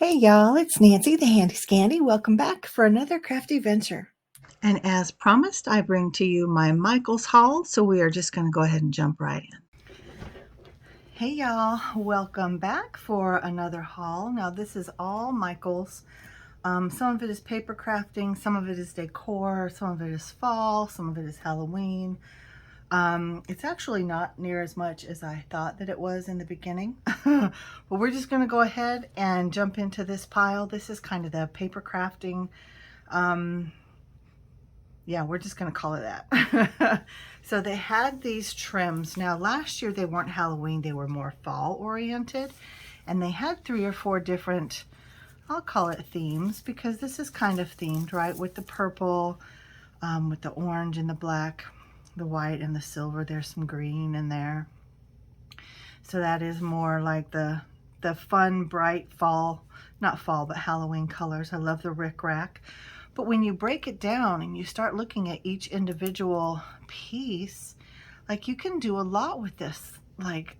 Hey y'all, it's Nancy the Handy Scandy. Welcome back for another crafty venture. And as promised, I bring to you my Michaels haul, so we are just going to go ahead and jump right in. Hey y'all, welcome back for another haul. Now this is all Michaels. Some of it is paper crafting, some of it is decor, some of it is fall, some of it is Halloween. It's actually not near as much as I thought that it was in the beginning, but we're just going to go ahead and jump into this pile. This is kind of the paper crafting. Yeah, we're just going to call it that. So they had these trims. Now last year they weren't Halloween, they were more fall oriented, and they had 3 or 4 different, I'll call it themes, because this is kind of themed, right? With the purple, with the orange and the black, the white and the silver. There's some green in there. So that is more like the fun, bright fall, not fall, but Halloween colors. I love the rickrack. But when you break it down and you start looking at each individual piece, like you can do a lot with this. Like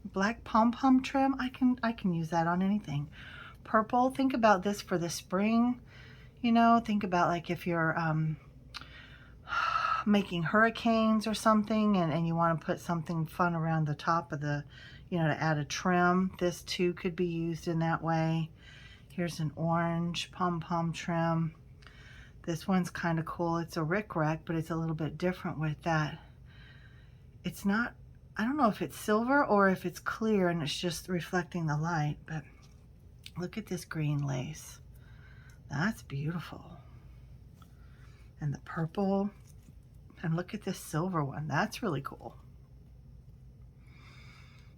black pom-pom trim, I can use that on anything. Purple, think about this for the spring. You know, think about like if you're making hurricanes or something and you want to put something fun around the top of the, you know, to add a trim. This too could be used in that way. Here's an orange pom-pom trim. This one's kind of cool. It's a rickrack, but it's a little bit different with that. It's not, I don't know if it's silver or if it's clear and it's just reflecting the light, but look at this green lace. That's beautiful. And the purple, and look at this silver one. That's really cool.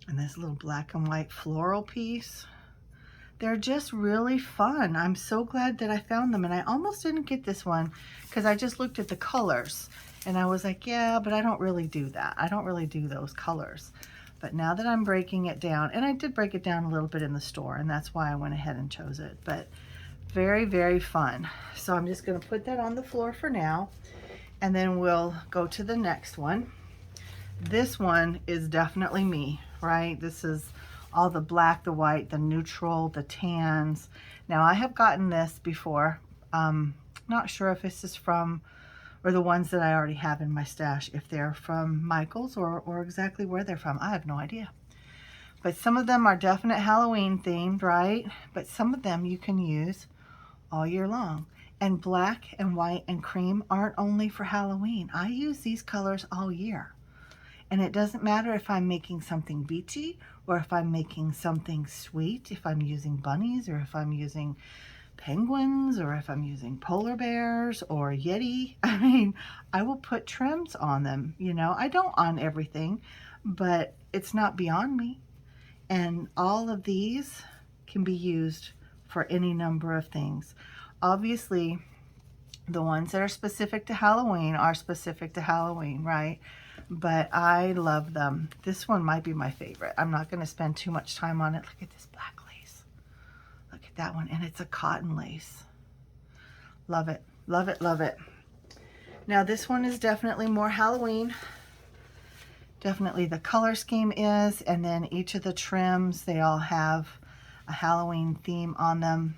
And this little black and white floral piece. They're just really fun. I'm so glad that I found them, and I almost didn't get this one because I just looked at the colors and I was like, yeah, but I don't really do that. I don't really do those colors. But now that I'm breaking it down, and I did break it down a little bit in the store, and that's why I went ahead and chose it, but very, very fun. So I'm just going to put that on the floor for now, and then we'll go to the next one. This one is definitely me, right? This is all the black, the white, the neutral, the tans. Now I have gotten this before. Not sure if this is from, or the ones that I already have in my stash, if they're from Michaels or exactly where they're from. I have no idea. But some of them are definite Halloween themed, right? But some of them you can use all year long. And black and white and cream aren't only for Halloween. I use these colors all year. And it doesn't matter if I'm making something beachy or if I'm making something sweet, if I'm using bunnies or if I'm using penguins or if I'm using polar bears or Yeti. I mean, I will put trims on them, you know. I don't on everything, but it's not beyond me. And all of these can be used for any number of things. Obviously, the ones that are specific to Halloween are specific to Halloween, right? But I love them. This one might be my favorite. I'm not going to spend too much time on it. Look at this black lace. Look at that one. And it's a cotton lace. Love it. Love it. Love it. Now this one is definitely more Halloween. Definitely the color scheme is. And then each of the trims, they all have a Halloween theme on them.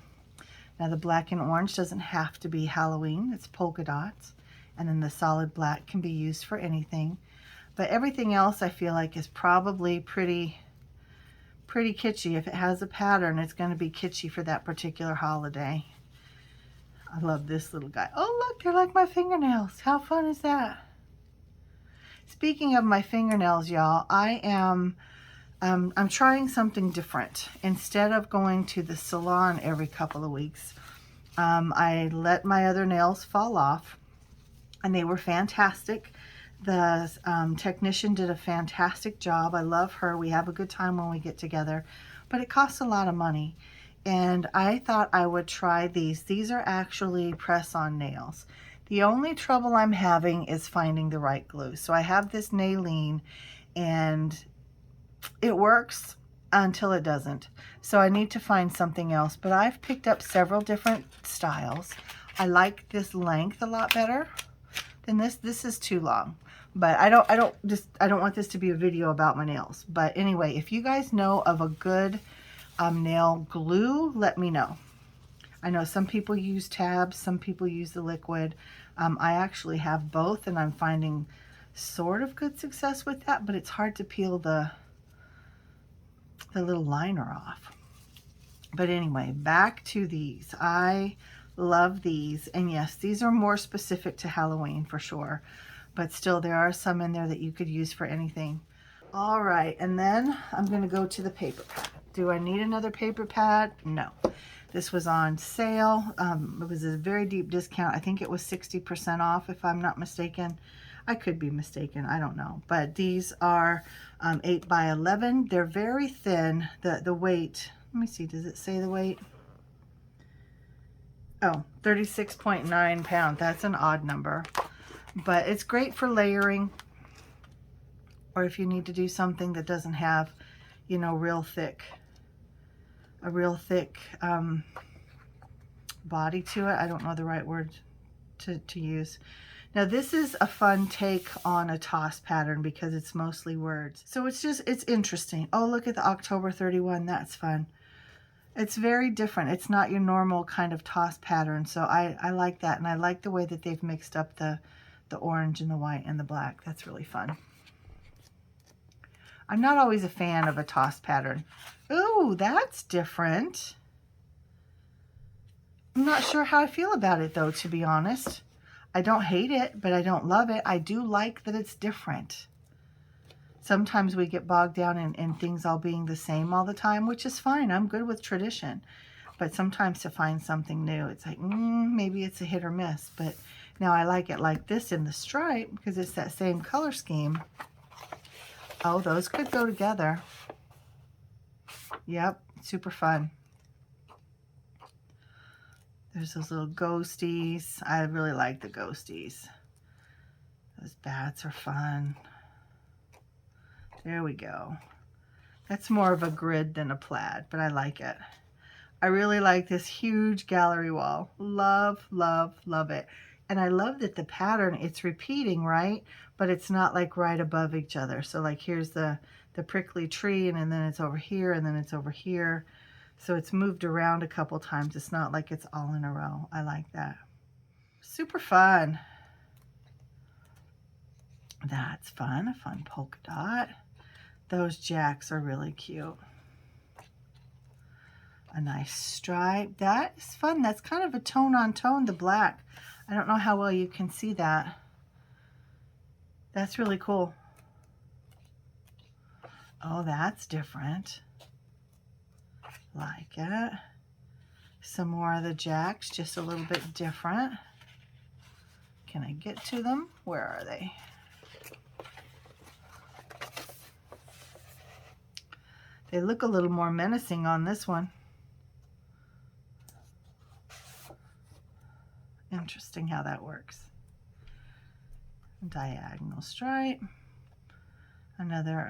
Now the black and orange doesn't have to be Halloween. It's polka dots. And then the solid black can be used for anything. But everything else I feel like is probably pretty kitschy. If it has a pattern, it's going to be kitschy for that particular holiday. I love this little guy. Oh, look, they're like my fingernails. How fun is that? Speaking of my fingernails, y'all, I'm trying something different. Instead of going to the salon every couple of weeks, I let my other nails fall off, and they were fantastic. The technician did a fantastic job. I love her. We have a good time when we get together, but it costs a lot of money. And I thought I would try these. These are actually press-on nails. The only trouble I'm having is finding the right glue. So I have this Nailene, and it works until it doesn't. So I need to find something else, but I've picked up several different styles. I like this length a lot better than this. This is too long. But I don't want this to be a video about my nails. But anyway, if you guys know of a good nail glue, let me know. I know some people use tabs, some people use the liquid. I actually have both, and I'm finding sort of good success with that, but it's hard to peel the little liner off. But anyway, back to these. I love these, and yes, these are more specific to Halloween for sure, but still there are some in there that you could use for anything. All right, and then I'm going to go to the paper pad. Do I need another paper pad? No. This was on sale. It was a very deep discount. I think it was 60% off if I'm not mistaken. I could be mistaken, I don't know. But these are 8 by 11. They're very thin. The weight, let me see, does it say the weight? Oh, 36.9 pounds. That's an odd number. But it's great for layering, or if you need to do something that doesn't have, you know, a real thick body to it. I don't know the right word to use. Now this is a fun take on a toss pattern because it's mostly words. So it's interesting. Oh, look at the October 31. That's fun. It's very different. It's not your normal kind of toss pattern. So I like that. And I like the way that they've mixed up the orange and the white and the black. That's really fun. I'm not always a fan of a toss pattern. Ooh, that's different. I'm not sure how I feel about it though, to be honest. I don't hate it, but I don't love it. I do like that it's different. Sometimes we get bogged down in things all being the same all the time, which is fine. I'm good with tradition. But sometimes to find something new, it's like, maybe it's a hit or miss. But now I like it like this in the stripe because it's that same color scheme. Oh, those could go together. Yep, super fun. There's those little ghosties. I really like the ghosties. Those bats are fun. There we go. That's more of a grid than a plaid, but I like it. I really like this huge gallery wall. Love, love, love it. And I love that the pattern, it's repeating, right? But it's not like right above each other. So like here's the prickly tree, and then it's over here, and then it's over here. So it's moved around a couple times. It's not like it's all in a row. I like that. Super fun. That's fun, a fun polka dot. Those jacks are really cute. A nice stripe. That is fun. That's kind of a tone on tone, the black. I don't know how well you can see that. That's really cool. Oh, that's different. Like it. Some more of the jacks, just a little bit different. Can I get to them? Where are they? They look a little more menacing on this one. Interesting how that works. Diagonal stripe. Another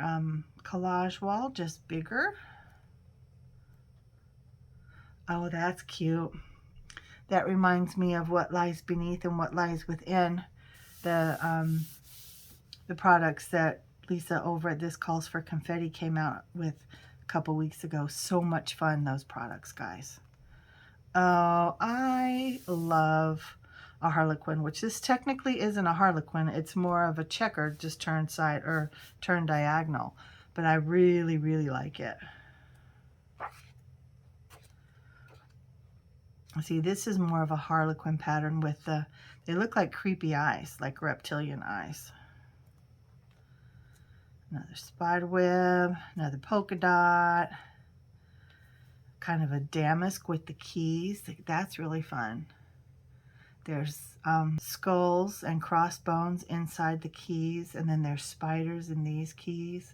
collage wall, just bigger. Oh, that's cute. That reminds me of What Lies Beneath and What Lies Within, the products that Lisa over at This Calls for Confetti came out with a couple weeks ago. So much fun, those products, guys. Oh, I love a harlequin, which this technically isn't a harlequin. It's more of a checker, just turned side or turned diagonal. But I really, really like it. See, this is more of a harlequin pattern with they look like creepy eyes, like reptilian eyes. Another spider web, another polka dot. Kind of a damask with the keys. That's really fun. There's skulls and crossbones inside the keys, and then there's spiders in these keys.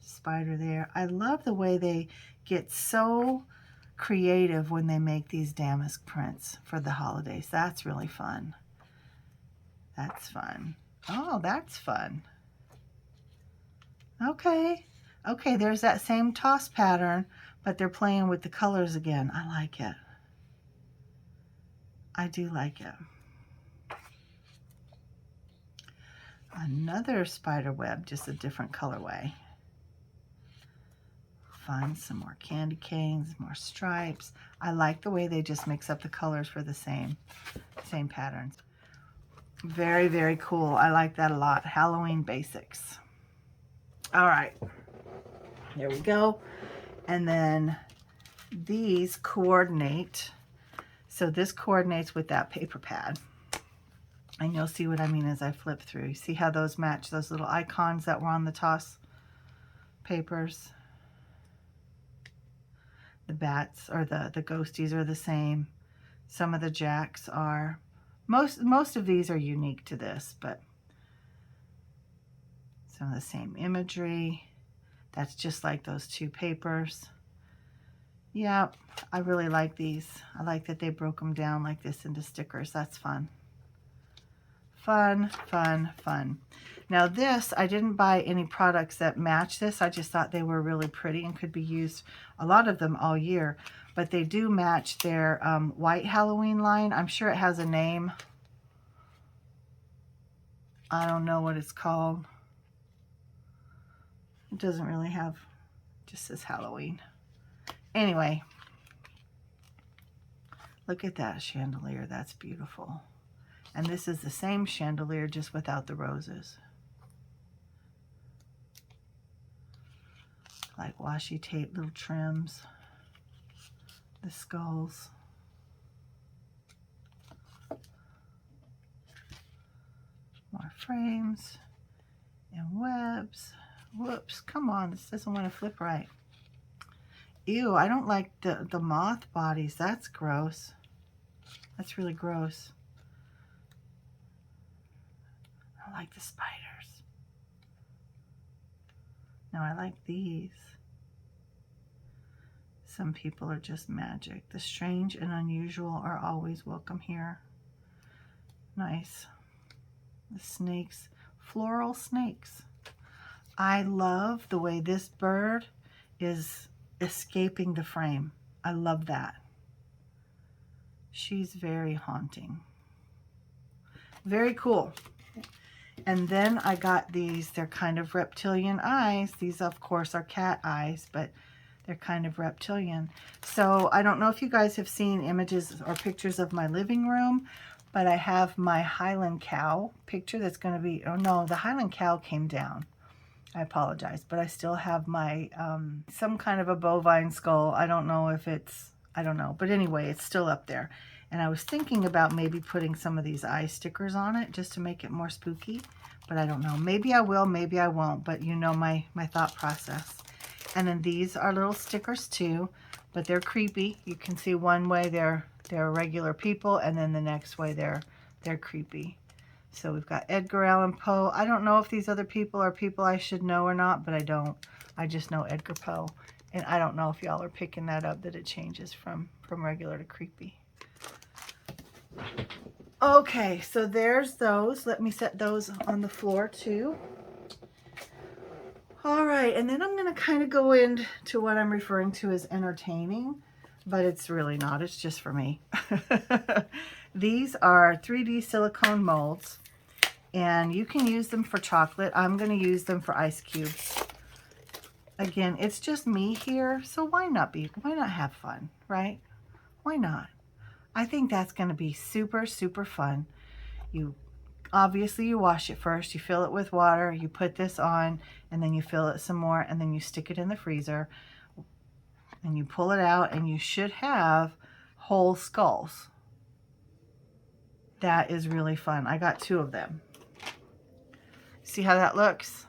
Spider there. I love the way they get so creative when they make these damask prints for the holidays. That's really fun. That's fun. Oh, that's fun. Okay. Okay, there's that same toss pattern, but they're playing with the colors again. I like it. I do like it. Another spider web, just a different colorway. fun. Some more candy canes, more stripes. I like the way they just mix up the colors for the same patterns. Very, very cool. I like that a lot. Halloween basics. All right, there we go. And then these coordinate. So this coordinates with that paper pad. And you'll see what I mean as I flip through. You see how those match those little icons that were on the toss papers? The bats or the ghosties are the same. Some of the jacks are. Most of these are unique to this, but some of the same imagery. That's just like those two papers. Yeah, I really like these. I like that they broke them down like this into stickers. That's fun. Fun, fun, fun. Now this, I didn't buy any products that match this. I just thought they were really pretty and could be used, a lot of them, all year. But they do match their white Halloween line. I'm sure it has a name. I don't know what it's called. It doesn't really have, just says Halloween. Anyway, look at that chandelier. That's beautiful. And this is the same chandelier, just without the roses. Like washi tape, little trims, the skulls. More frames and webs. Whoops, come on, this doesn't want to flip right. Ew, I don't like the moth bodies. That's gross. That's really gross. I like the spiders. No, I like these. Some people are just magic. The strange and unusual are always welcome here. Nice. The snakes, floral snakes. I love the way this bird is escaping the frame. I love that. She's very haunting. Very cool. And then I got these. They're kind of reptilian eyes. These, of course, are cat eyes, but they're kind of reptilian. So I don't know if you guys have seen images or pictures of my living room, but I have my Highland cow picture that's going to be, oh no, the Highland cow came down. I apologize, but I still have my, some kind of a bovine skull. I don't know if it's, I don't know. But anyway, it's still up there. And I was thinking about maybe putting some of these eye stickers on it just to make it more spooky. But I don't know. Maybe I will, maybe I won't. But you know my thought process. And then these are little stickers too, but they're creepy. You can see one way they're regular people, and then the next way they're creepy. So we've got Edgar Allan Poe. I don't know if these other people are people I should know or not, but I don't. I just know Edgar Poe. And I don't know if y'all are picking that up, that it changes from regular to creepy. Okay, so there's those. Let me set those on the floor too. All right, and then I'm going to kind of go into what I'm referring to as entertaining, but it's really not. It's just for me. These are 3D silicone molds, and you can use them for chocolate. I'm going to use them for ice cubes. Again, it's just me here, so why not have fun, right? Why not? I think that's going to be super, super fun. Obviously, you wash it first, you fill it with water, you put this on, and then you fill it some more, and then you stick it in the freezer, and you pull it out, and you should have whole skulls. That is really fun. I got 2 of them. See how that looks?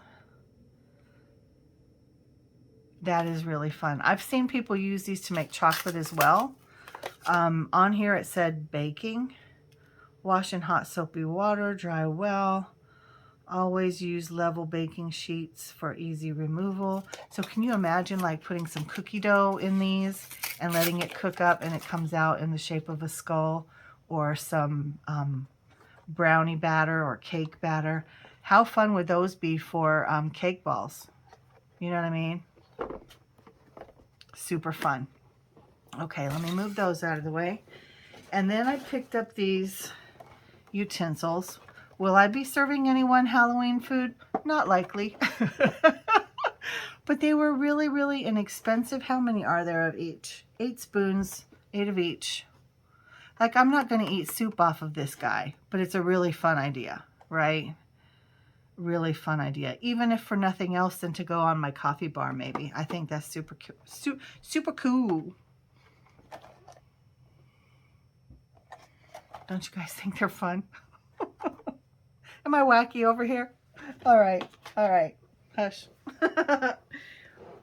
That is really fun. I've seen people use these to make chocolate as well. On here it said baking. Wash in hot soapy water, dry well. Always use level baking sheets for easy removal. So can you imagine like putting some cookie dough in these and letting it cook up, and it comes out in the shape of a skull, or some brownie batter or cake batter? How fun would those be for cake balls? You know what I mean? Super fun. Okay, let me move those out of the way. And then I picked up these utensils. Will I be serving anyone Halloween food? Not likely. But they were really, really inexpensive. How many are there of each? 8 spoons, 8 of each. Like, I'm not going to eat soup off of this guy, but it's a really fun idea, right? Really fun idea. Even if for nothing else than to go on my coffee bar, maybe. I think that's super cool. Super cool. Don't you guys think they're fun? Am I wacky over here? All right. Hush.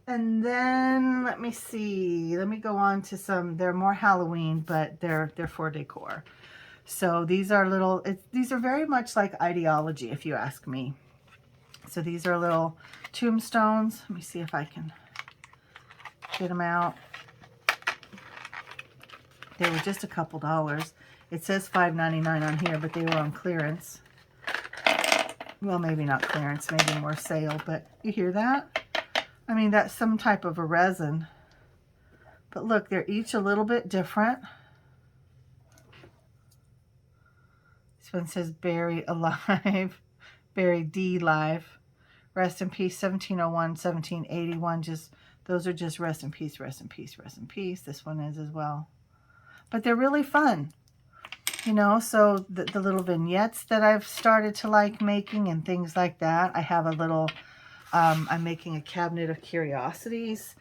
And then let me see. Let me go on to some. They're more Halloween, but they're for decor. So these are little. These are very much like ideology, if you ask me. So these are little tombstones. Let me see if I can get them out. They were just a couple dollars. It says $5.99 on here, but they were on clearance. Well, maybe not clearance, maybe more sale, but you hear that? I mean, that's some type of a resin. But look, they're each a little bit different. This one says buried alive, buried D live. Rest in peace, 1701, 1781. Just, those are just rest in peace, rest in peace, rest in peace. This one is as well. But they're really fun. You know, so the little vignettes that I've started to like making and things like that. I have a little, I'm making a cabinet of curiosities.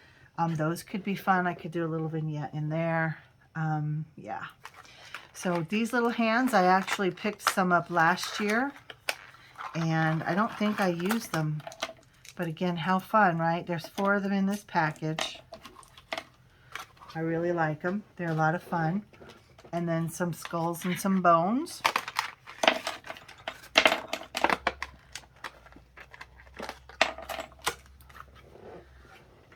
Those could be fun. I could do a little vignette in there. Yeah. So these little hands, I actually picked some up last year. And I don't think I used them. But again, how fun, right? There's 4 of them in this package. I really like them. They're a lot of fun. And then some skulls and some bones.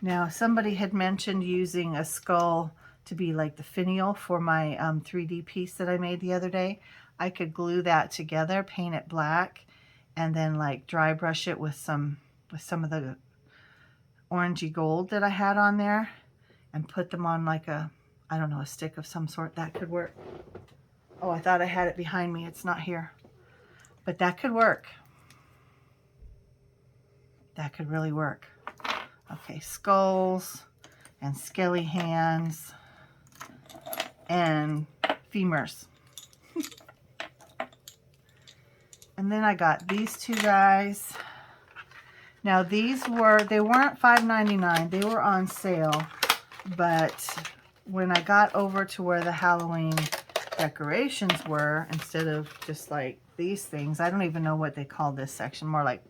Now, somebody had mentioned using a skull to be like the finial for my 3D piece that I made the other day. I could glue that together, paint it black, and then like dry brush it with some of the orangey gold that I had on there, and put them on like a, I don't know, a stick of some sort. That could work. Oh, I thought I had it behind me. It's not here. But that could work. That could really work. Okay, skulls and skelly hands and femurs. And then I got these 2 guys. Now these were, they weren't $5.99. They were on sale. But when I got over to where the Halloween decorations were, instead of just like these things, I don't even know what they call this section, more like,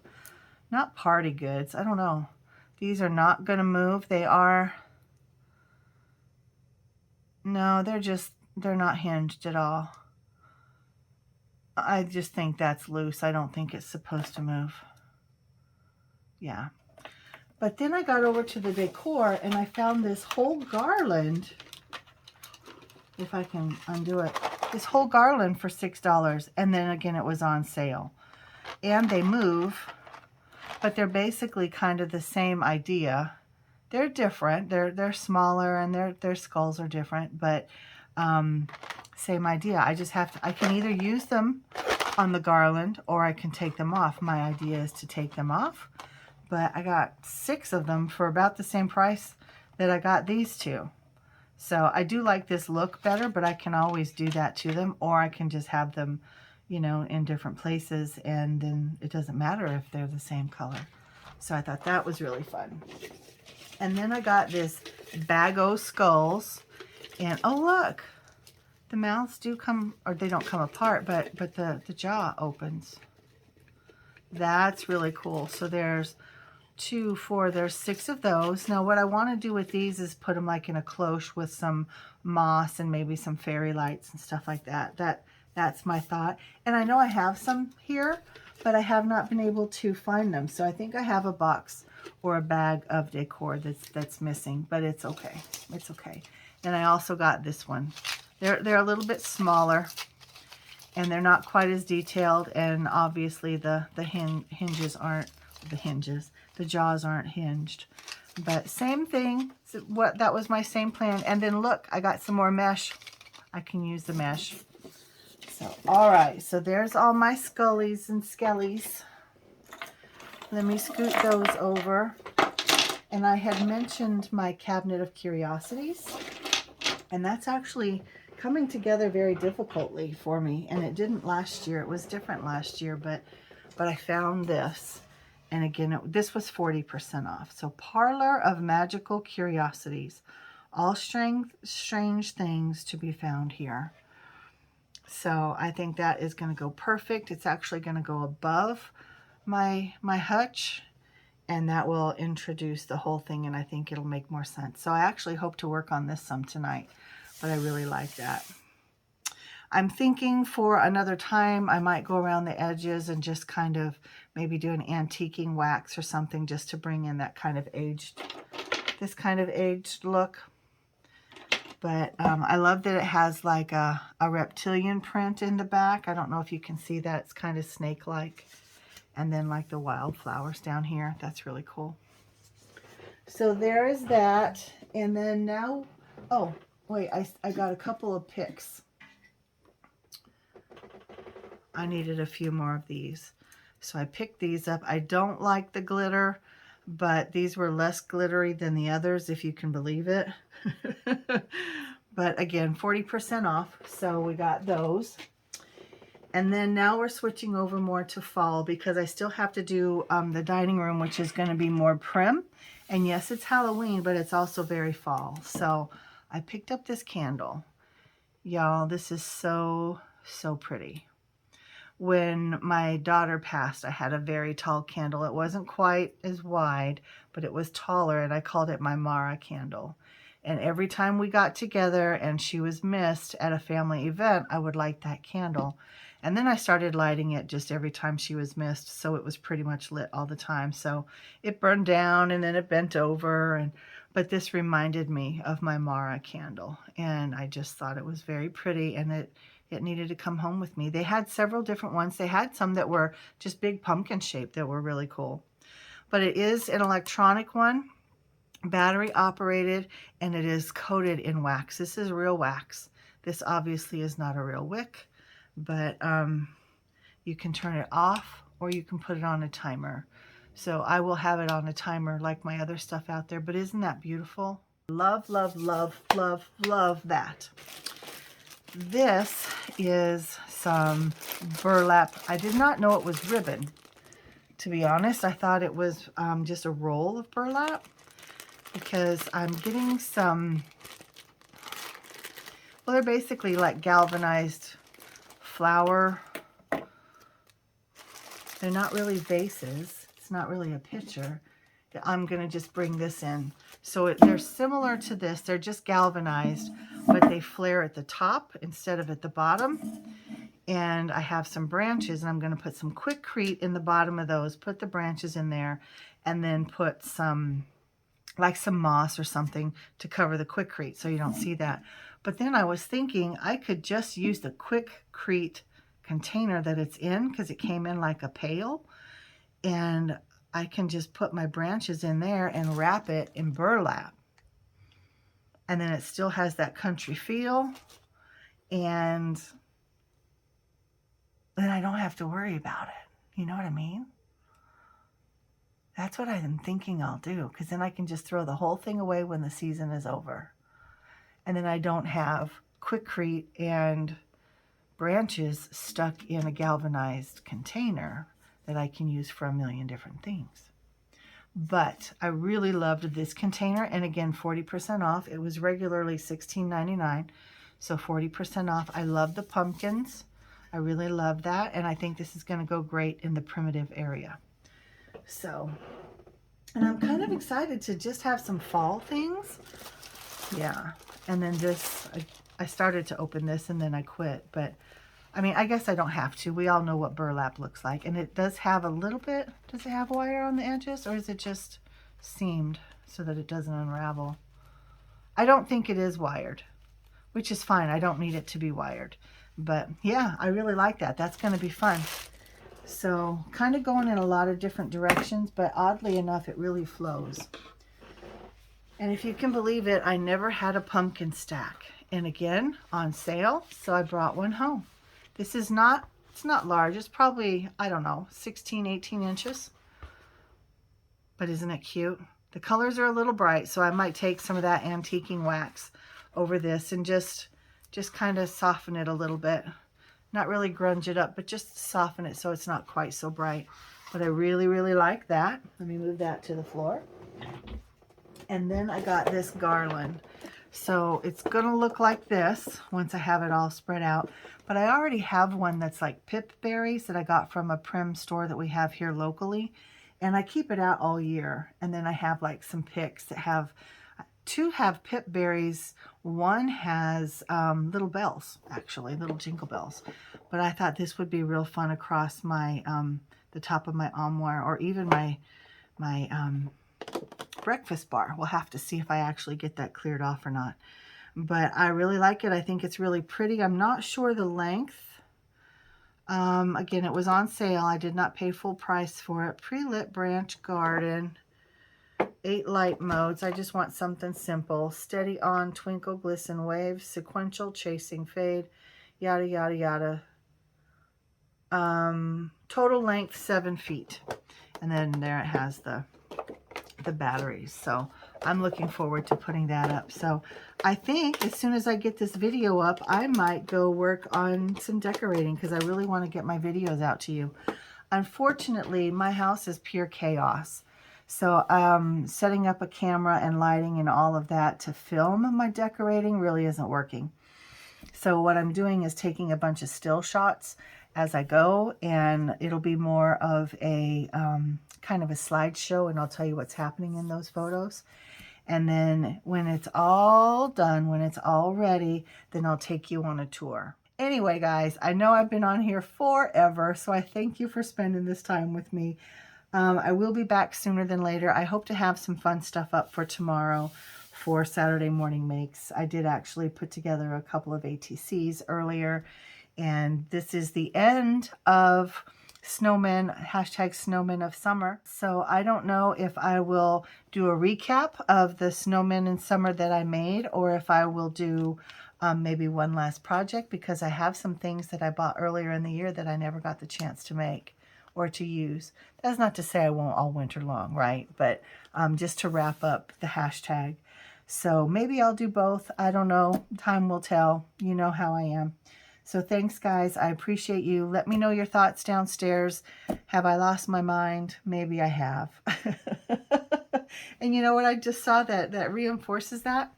not party goods, I don't know. These are not going to move. They are, no, they're not hinged at all. I just think that's loose. I don't think it's supposed to move. Yeah. But then I got over to the decor and I found this whole garland, if I can undo it, this whole garland for $6. And then again, it was on sale. And they move, but they're basically kind of the same idea. They're different. They're smaller and their skulls are different, but same idea. I just have to, I can either use them on the garland or I can take them off. My idea is to take them off. But I got 6 of them for about the same price that I got these 2. So I do like this look better, but I can always do that to them, or I can just have them, you know, in different places, and then it doesn't matter if they're the same color. So I thought that was really fun. And then I got this bag o' skulls, and oh look, the mouths do come, or they don't come apart, but the jaw opens. That's really cool. So there's 2, 4, there's 6 of those. Now what I want to do with these is put them like in a cloche with some moss and maybe some fairy lights and stuff like that. That's my thought. And I know I have some here, but I have not been able to find them. So I think I have a box or a bag of decor that's missing, but it's okay. It's okay. And I also got this one. They're a little bit smaller and they're not quite as detailed, and obviously the hinges aren't the hinges. The jaws aren't hinged, but same thing. So that was my same plan. And then look, I got some more mesh. I can use the mesh. So all right, so there's all my scullies and skellies. Let me scoot those over. And I had mentioned my cabinet of curiosities, and that's actually coming together very difficultly for me. And it didn't last year. It was different last year, but I found this. And again, this was 40% off. So Parlor of Magical Curiosities. All strange things to be found here. So I think that is going to go perfect. It's actually going to go above my hutch, and that will introduce the whole thing, and I think it'll make more sense. So I actually hope to work on this some tonight, but I really like that. I'm thinking for another time I might go around the edges and just kind of maybe do an antiquing wax or something just to bring in that kind of aged, this kind of aged look. But I love that it has like a reptilian print in the back. I don't know if you can see that. It's kind of snake-like. And then like the wildflowers down here. That's really cool. So there is that. And then now, oh, wait, I got a couple of picks. I needed a few more of these. So I picked these up. I don't like the glitter, but these were less glittery than the others, if you can believe it. But again, 40% off. So we got those. And then now we're switching over more to fall because I still have to do the dining room, which is going to be more prim. And yes, it's Halloween, but it's also very fall. So I picked up this candle. Y'all, this is so, so pretty. When my daughter passed, I had a very tall candle. It wasn't quite as wide, but it was taller, and I called it my Mara candle. And every time we got together and she was missed at a family event, I would light that candle. And then I started lighting it just every time she was missed, so it was pretty much lit all the time. So it burned down and then it bent over, but this reminded me of my Mara candle, and I just thought it was very pretty, and it needed to come home with me. They had several different ones. They had some that were just big pumpkin shaped that were really cool. But it is an electronic one, battery operated, and it is coated in wax. This is real wax. This obviously is not a real wick, but you can turn it off or you can put it on a timer. So I will have it on a timer like my other stuff out there, but isn't that beautiful? Love, love, love, love, love that. This is some burlap. I did not know it was ribbon, to be honest. I thought it was just a roll of burlap, because I'm getting some, well, they're basically like galvanized flower. They're not really vases. It's not really a pitcher. I'm going to just bring this in. So they're similar to this. They're just galvanized, but they flare at the top instead of at the bottom. And I have some branches, and I'm going to put some Quikrete in the bottom of those, put the branches in there, and then put some, like some moss or something to cover the Quikrete so you don't see that. But then I was thinking I could just use the Quikrete container that it's in, because it came in like a pail, and I can just put my branches in there and wrap it in burlap. And then it still has that country feel, and then I don't have to worry about it. You know what I mean? That's what I'm thinking I'll do, because then I can just throw the whole thing away when the season is over. And then I don't have Quikrete and branches stuck in a galvanized container that I can use for a million different things. But I really loved this container, and again, 40% off. It was regularly $16.99, so 40% off. I love the pumpkins. I really love that, and I think this is going to go great in the primitive area. So, and I'm kind of excited to just have some fall things. Yeah, and then this, I started to open this and then I quit, but I mean, I guess I don't have to. We all know what burlap looks like, and it does have a little bit, does it have wire on the edges, or is it just seamed so that it doesn't unravel? I don't think it is wired, which is fine. I don't need it to be wired. But yeah, I really like that. That's going to be fun. So kind of going in a lot of different directions, but oddly enough, it really flows. And if you can believe it, I never had a pumpkin stack. And again, on sale, so I brought one home. This is not, it's not large. It's probably, I don't know, 16, 18 inches. But isn't it cute? The colors are a little bright, so I might take some of that antiquing wax over this and just kind of soften it a little bit. Not really grunge it up, but just soften it so it's not quite so bright. But I really, really like that. Let me move that to the floor. And then I got this garland. So it's gonna look like this once I have it all spread out. But I already have one that's like pip berries that I got from a Prim store that we have here locally. And I keep it out all year. And then I have like some picks that have, two have pip berries. One has little bells, actually, little jingle bells. But I thought this would be real fun across my, the top of my armoire, or even my breakfast bar. We'll have to see if I actually get that cleared off or not. But I really like it. I think it's really pretty. I'm not sure the length. Again, it was on sale. I did not pay full price for it. Pre-lit branch garden. 8 light modes. I just want something simple. Steady on, twinkle, glisten, wave, sequential, chasing, fade, yada, yada, yada. Total length 7 feet. And then there it has the batteries. So I'm looking forward to putting that up. So I think as soon as I get this video up, I might go work on some decorating because I really want to get my videos out to you. Unfortunately, my house is pure chaos. So setting up a camera and lighting and all of that to film my decorating really isn't working. So what I'm doing is taking a bunch of still shots as I go, and it'll be more of a kind of a slideshow, and I'll tell you what's happening in those photos. And then when it's all done, when it's all ready, then I'll take you on a tour. Anyway, guys, I know I've been on here forever, so I thank you for spending this time with me. I will be back sooner than later. I hope to have some fun stuff up for tomorrow for Saturday morning makes. I did actually put together a couple of ATCs earlier, and this is the end of snowmen, hashtag snowmen of summer. So I don't know if I will do a recap of the snowmen in summer that I made, or if I will do maybe one last project, because I have some things that I bought earlier in the year that I never got the chance to make or to use. That's not to say I won't all winter long, right? But just to wrap up the hashtag. So maybe I'll do both. I don't know. Time will tell. You know how I am. So thanks, guys. I appreciate you. Let me know your thoughts downstairs. Have I lost my mind? Maybe I have. And you know what? I just saw that reinforces that.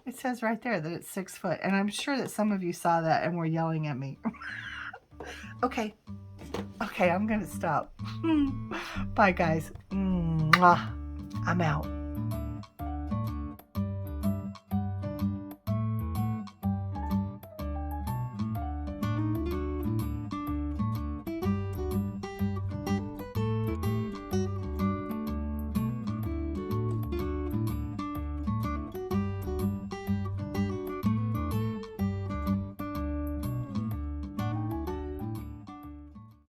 It says right there that it's 6 foot. And I'm sure that some of you saw that and were yelling at me. Okay. Okay, I'm going to stop. Bye, guys. Mwah. I'm out.